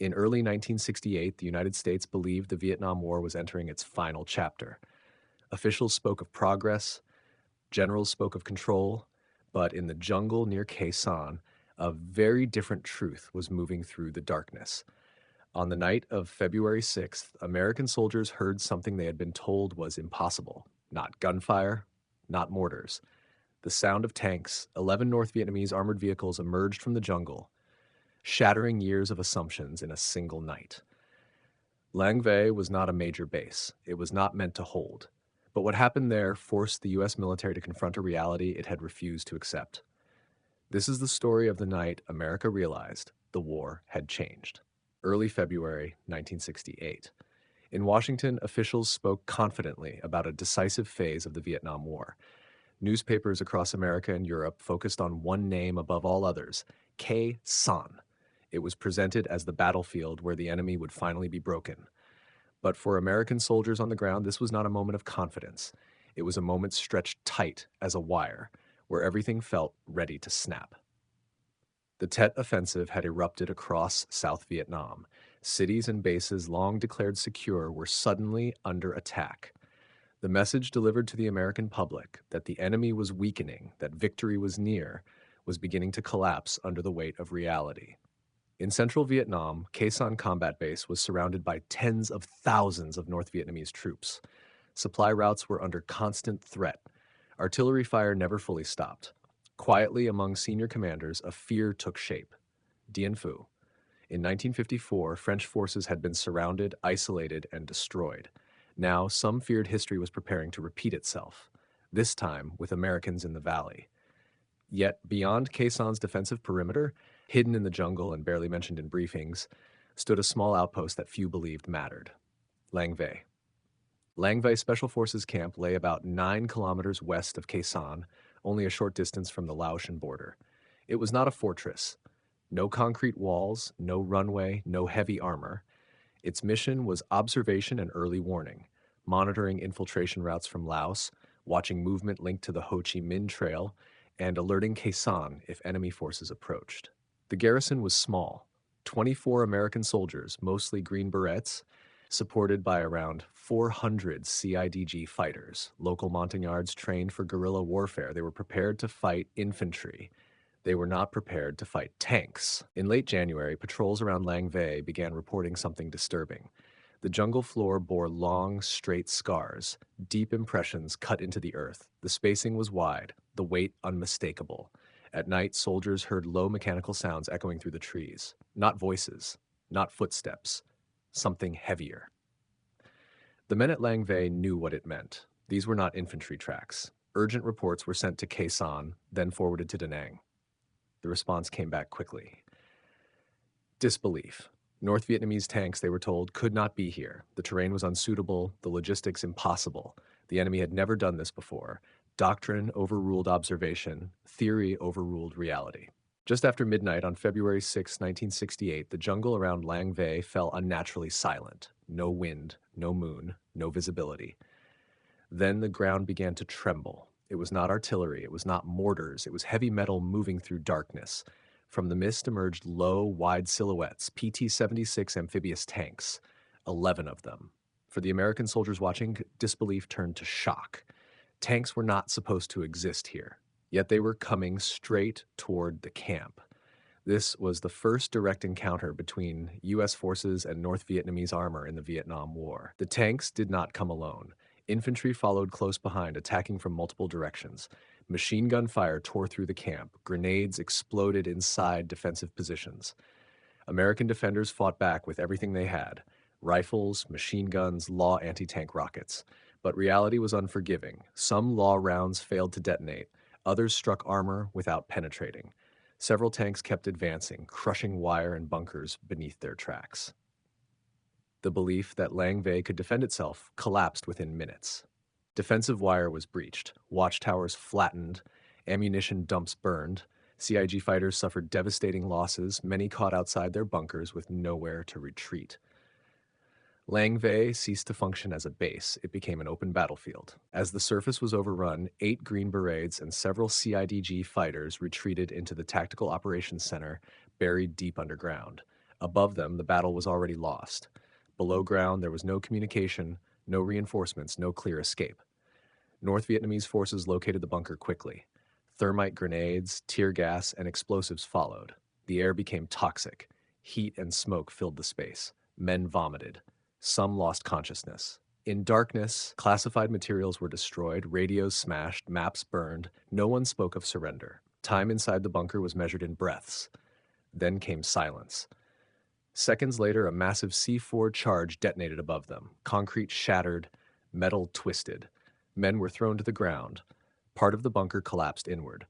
In early 1968, the United States believed the Vietnam War was entering its final chapter. Officials spoke of progress, generals spoke of control, but in the jungle near Khe Sanh, a very different truth was moving through the darkness. On the night of February 6th, American soldiers heard something they had been told was impossible. Not gunfire, not mortars. The sound of tanks, 11 North Vietnamese armored vehicles emerged from the jungle, shattering years of assumptions in a single night. Lang Vei was not a major base. It was not meant to hold. But what happened there forced the U.S. military to confront a reality it had refused to accept. This is the story of the night America realized the war had changed. Early February 1968. In Washington, officials spoke confidently about a decisive phase of the Vietnam War. Newspapers across America and Europe focused on one name above all others, Khe Sanh. It was presented as the battlefield where the enemy would finally be broken. But for American soldiers on the ground, this was not a moment of confidence. It was a moment stretched tight as a wire, where everything felt ready to snap. The Tet Offensive had erupted across South Vietnam. Cities and bases long declared secure were suddenly under attack. The message delivered to the American public that the enemy was weakening, that victory was near, was beginning to collapse under the weight of reality. In central Vietnam, Khe Sanh Combat Base was surrounded by tens of thousands of North Vietnamese troops. Supply routes were under constant threat. Artillery fire never fully stopped. Quietly among senior commanders, a fear took shape. Dien Phu. In 1954, French forces had been surrounded, isolated, and destroyed. Now, some feared history was preparing to repeat itself, this time with Americans in the valley. Yet, beyond Khe Sanh's defensive perimeter, hidden in the jungle and barely mentioned in briefings, stood a small outpost that few believed mattered. Lang Vei. Lang Vei Special Forces Camp lay about 9 kilometers west of Khe Sanh, only a short distance from the Laotian border. It was not a fortress. No concrete walls, no runway, no heavy armor. Its mission was observation and early warning, monitoring infiltration routes from Laos, watching movement linked to the Ho Chi Minh Trail, and alerting Khe Sanh if enemy forces approached. The garrison was small, 24 American soldiers, mostly Green Berets, supported by around 400 CIDG fighters, local Montagnards trained for guerrilla warfare. They were prepared to fight infantry. They were not prepared to fight tanks. In late January, patrols around Lang Vei began reporting something disturbing. The jungle floor bore long, straight scars, deep impressions cut into the earth. The spacing was wide, the weight unmistakable. At night, soldiers heard low mechanical sounds echoing through the trees. Not voices, not footsteps, something heavier. The men at Lang Vei knew what it meant. These were not infantry tracks. Urgent reports were sent to Khe Sanh, then forwarded to Da Nang. The response came back quickly. Disbelief. North Vietnamese tanks, they were told, could not be here. The terrain was unsuitable, the logistics impossible. The enemy had never done this before. Doctrine overruled observation, theory overruled reality. Just after midnight on February 6, 1968, the jungle around Lang Vei fell unnaturally silent. No wind, no moon, no visibility. Then the ground began to tremble. It was not artillery, it was not mortars, it was heavy metal moving through darkness. From the mist emerged low, wide silhouettes, PT-76 amphibious tanks, 11 of them. For the American soldiers watching, disbelief turned to shock. Tanks were not supposed to exist here, yet they were coming straight toward the camp. This was the first direct encounter between U.S. forces and North Vietnamese armor in the Vietnam War. The tanks did not come alone. Infantry followed close behind, attacking from multiple directions. Machine gun fire tore through the camp. Grenades exploded inside defensive positions. American defenders fought back with everything they had: rifles, machine guns, law anti-tank rockets. But reality was unforgiving. Some law rounds failed to detonate. Others struck armor without penetrating. Several tanks kept advancing, crushing wire and bunkers beneath their tracks. The belief that Lang Vei could defend itself collapsed within minutes. Defensive wire was breached, watchtowers flattened, ammunition dumps burned, CIG fighters suffered devastating losses, many caught outside their bunkers with nowhere to retreat. Lang Vei ceased to function as a base. It became an open battlefield. As the surface was overrun, 8 Green Berets and several CIDG fighters retreated into the Tactical Operations Center, buried deep underground. Above them, the battle was already lost. Below ground, there was no communication, no reinforcements, no clear escape. North Vietnamese forces located the bunker quickly. Thermite grenades, tear gas, and explosives followed. The air became toxic. Heat and smoke filled the space. Men vomited. Some lost consciousness. In darkness, classified materials were destroyed, radios smashed, maps burned. No one spoke of surrender. Time inside the bunker was measured in breaths. Then came silence. Seconds later, a massive C4 charge detonated above them. Concrete shattered, metal twisted. Men were thrown to the ground. Part of the bunker collapsed inward.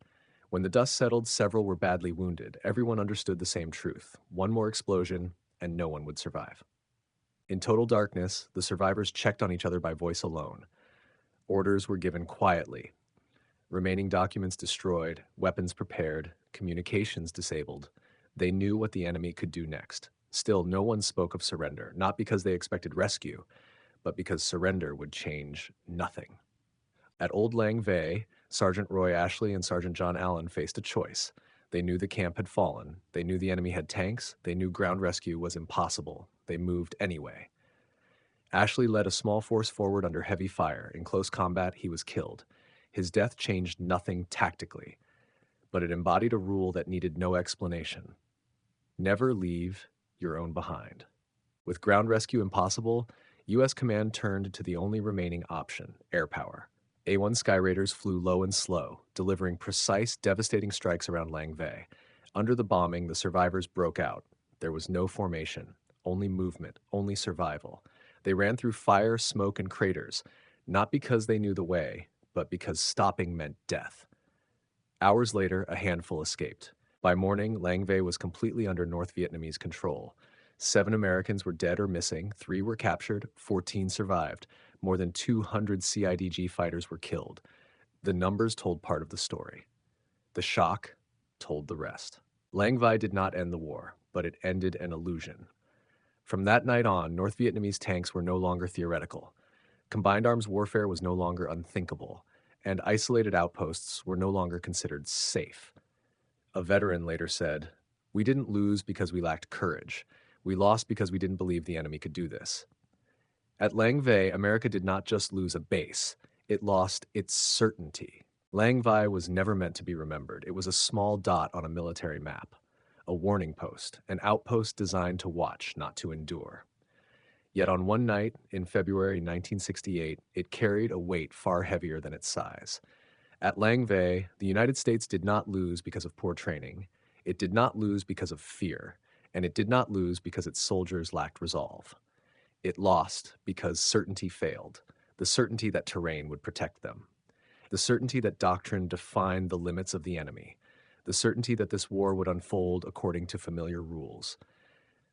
When the dust settled, several were badly wounded. Everyone understood the same truth. One more explosion, and no one would survive. In total darkness, the survivors checked on each other by voice alone. Orders were given quietly. Remaining documents destroyed, weapons prepared, communications disabled. They knew what the enemy could do next. Still, no one spoke of surrender, not because they expected rescue, but because surrender would change nothing. At Old Lang Vei, Sergeant Roy Ashley and Sergeant John Allen faced a choice. They knew the camp had fallen. They knew the enemy had tanks. They knew ground rescue was impossible. They moved anyway. Ashley led a small force forward under heavy fire. In close combat, he was killed. His death changed nothing tactically, but it embodied a rule that needed no explanation. Never leave your own behind. With ground rescue impossible, U.S. command turned to the only remaining option, air power. A-1 Sky Raiders flew low and slow, delivering precise, devastating strikes around Lang Vei. Under the bombing, the survivors broke out. There was no formation, only movement, only survival. They ran through fire, smoke, and craters, not because they knew the way, but because stopping meant death. Hours later, a handful escaped. By morning, Lang Vei was completely under North Vietnamese control. 7 Americans were dead or missing, 3 were captured, 14 survived. More than 200 CIDG fighters were killed. The numbers told part of the story. The shock told the rest. Lang Vei did not end the war, but it ended an illusion. From that night on, North Vietnamese tanks were no longer theoretical. Combined arms warfare was no longer unthinkable, and isolated outposts were no longer considered safe. A veteran later said, "We didn't lose because we lacked courage. We lost because we didn't believe the enemy could do this." At Lang Vei, America did not just lose a base, it lost its certainty. Lang Vei was never meant to be remembered. It was a small dot on a military map, a warning post, an outpost designed to watch, not to endure. Yet on one night in February 1968, it carried a weight far heavier than its size. At Lang Vei, the United States did not lose because of poor training. It did not lose because of fear, and it did not lose because its soldiers lacked resolve. It lost because certainty failed, the certainty that terrain would protect them, the certainty that doctrine defined the limits of the enemy, the certainty that this war would unfold according to familiar rules.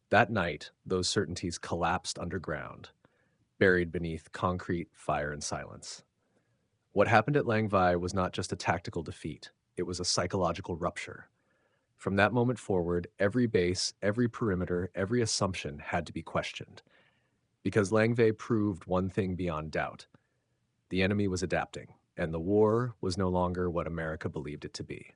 That night, those certainties collapsed underground, buried beneath concrete, fire, and silence. What happened at Lang Vei was not just a tactical defeat, it was a psychological rupture. From that moment forward, every base, every perimeter, every assumption had to be questioned. Because Lang Vei proved one thing beyond doubt. The enemy was adapting, and the war was no longer what America believed it to be.